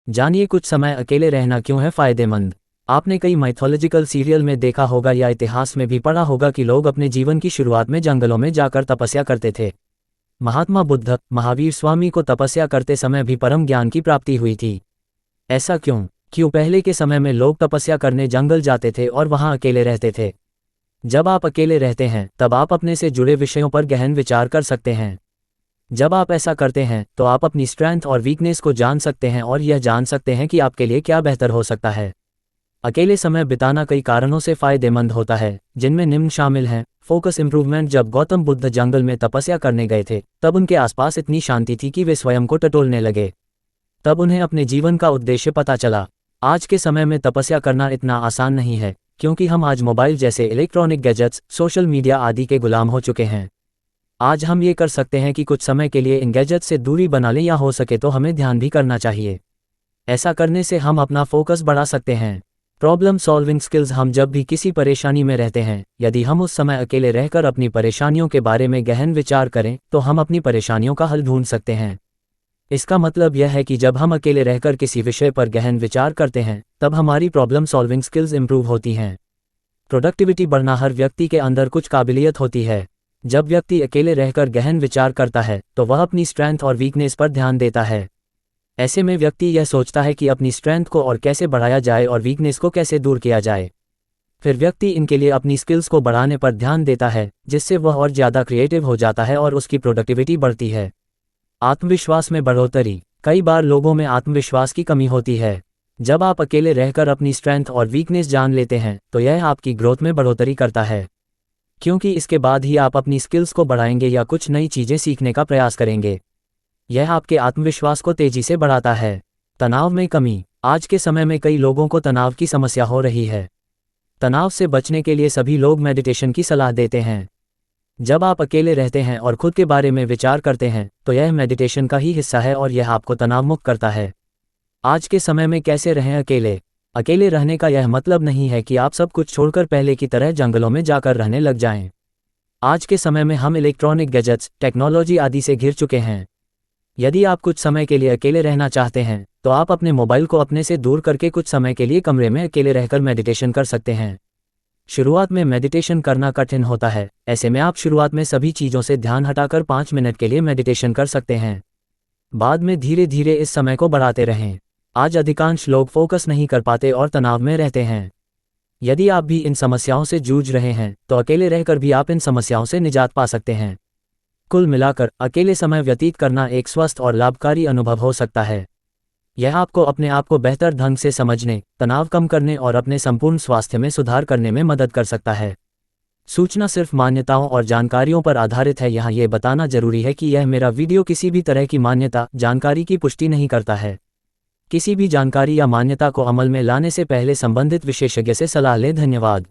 जानिए कुछ समय अकेले रहना क्यों है फायदेमंद। आपने कई माइथोलॉजिकल सीरियल में देखा होगा या इतिहास में भी पढ़ा होगा कि लोग अपने जीवन की शुरुआत में जंगलों में जाकर तपस्या करते थे। महात्मा बुद्ध, महावीर स्वामी को तपस्या करते समय भी परम ज्ञान की प्राप्ति हुई थी। ऐसा क्यों पहले के समय में लोग तपस्या करने जंगल जाते थे और वहां अकेले रहते थे। जब आप अकेले रहते हैं तब आप अपने से जुड़े विषयों पर गहन विचार कर सकते हैं। जब आप ऐसा करते हैं तो आप अपनी स्ट्रेंथ और वीकनेस को जान सकते हैं और यह जान सकते हैं कि आपके लिए क्या बेहतर हो सकता है। अकेले समय बिताना कई कारणों से फायदेमंद होता है, जिनमें निम्न शामिल हैं। Focus improvement. जब गौतम बुद्ध जंगल में तपस्या करने गए थे तब उनके आसपास इतनी शांति थी कि वे स्वयं को टटोलने लगे। तब उन्हें अपने जीवन का उद्देश्य पता चला। आज के समय में तपस्या करना इतना आसान नहीं है, क्योंकि हम आज मोबाइल जैसे इलेक्ट्रॉनिक गैजेट्स, सोशल मीडिया आदि के गुलाम हो चुके हैं। आज हम ये कर सकते हैं कि कुछ समय के लिए इन गैजेट से दूरी बना लें, या हो सके तो हमें ध्यान भी करना चाहिए। ऐसा करने से हम अपना फोकस बढ़ा सकते हैं। Problem solving skills. हम जब भी किसी परेशानी में रहते हैं, यदि हम उस समय अकेले रहकर अपनी परेशानियों के बारे में गहन विचार करें तो हम अपनी परेशानियों का हल ढूंढ सकते हैं। इसका मतलब यह है कि जब हम अकेले रहकर किसी विषय पर गहन विचार करते हैं तब हमारी प्रॉब्लम सॉल्विंग स्किल्स इंप्रूव होती हैं। प्रोडक्टिविटी बढ़ना। हर व्यक्ति के अंदर कुछ काबिलियत होती है। जब व्यक्ति अकेले रहकर गहन विचार करता है तो वह अपनी स्ट्रेंथ और वीकनेस पर ध्यान देता है। ऐसे में व्यक्ति यह सोचता है कि अपनी स्ट्रेंथ को और कैसे बढ़ाया जाए और वीकनेस को कैसे दूर किया जाए। फिर व्यक्ति इनके लिए अपनी स्किल्स को बढ़ाने पर ध्यान देता है, जिससे वह और ज़्यादा क्रिएटिव हो जाता है और उसकी प्रोडक्टिविटी बढ़ती है। आत्मविश्वास में बढ़ोतरी। कई बार लोगों में आत्मविश्वास की कमी होती है। जब आप अकेले रहकर अपनी स्ट्रेंथ और वीकनेस जान लेते हैं तो यह आपकी ग्रोथ में बढ़ोतरी करता है, क्योंकि इसके बाद ही आप अपनी स्किल्स को बढ़ाएंगे या कुछ नई चीज़ें सीखने का प्रयास करेंगे। यह आपके आत्मविश्वास को तेजी से बढ़ाता है। तनाव में कमी। आज के समय में कई लोगों को तनाव की समस्या हो रही है। तनाव से बचने के लिए सभी लोग मेडिटेशन की सलाह देते हैं। जब आप अकेले रहते हैं और खुद के बारे में विचार करते हैं तो यह मेडिटेशन का ही हिस्सा है और यह आपको तनाव मुक्त करता है। आज के समय में कैसे रहें अकेले। अकेले रहने का यह मतलब नहीं है कि आप सब कुछ छोड़कर पहले की तरह जंगलों में जाकर रहने लग जाएं। आज के समय में हम इलेक्ट्रॉनिक गैजेट्स, टेक्नोलॉजी आदि से घिर चुके हैं। यदि आप कुछ समय के लिए अकेले रहना चाहते हैं तो आप अपने मोबाइल को अपने से दूर करके कुछ समय के लिए कमरे में अकेले रहकर मेडिटेशन कर सकते हैं। शुरुआत में मेडिटेशन करना कठिन होता है। ऐसे में आप शुरुआत में सभी चीज़ों से ध्यान हटाकर 5 मिनट के लिए मेडिटेशन कर सकते हैं। बाद में धीरे धीरे इस समय को बढ़ाते रहें। आज अधिकांश लोग फोकस नहीं कर पाते और तनाव में रहते हैं। यदि आप भी इन समस्याओं से जूझ रहे हैं तो अकेले रहकर भी आप इन समस्याओं से निजात पा सकते हैं। कुल मिलाकर अकेले समय व्यतीत करना एक स्वस्थ और लाभकारी अनुभव हो सकता है। यह आपको अपने आप को बेहतर ढंग से समझने, तनाव कम करने और अपने संपूर्ण स्वास्थ्य में सुधार करने में मदद कर सकता है। सूचना सिर्फ मान्यताओं और जानकारियों पर आधारित है। यहाँ ये बताना जरूरी है कि यह मेरा वीडियो किसी भी तरह की मान्यता, जानकारी की पुष्टि नहीं करता है। किसी भी जानकारी या मान्यता को अमल में लाने से पहले संबंधित विशेषज्ञ से सलाह लें। धन्यवाद।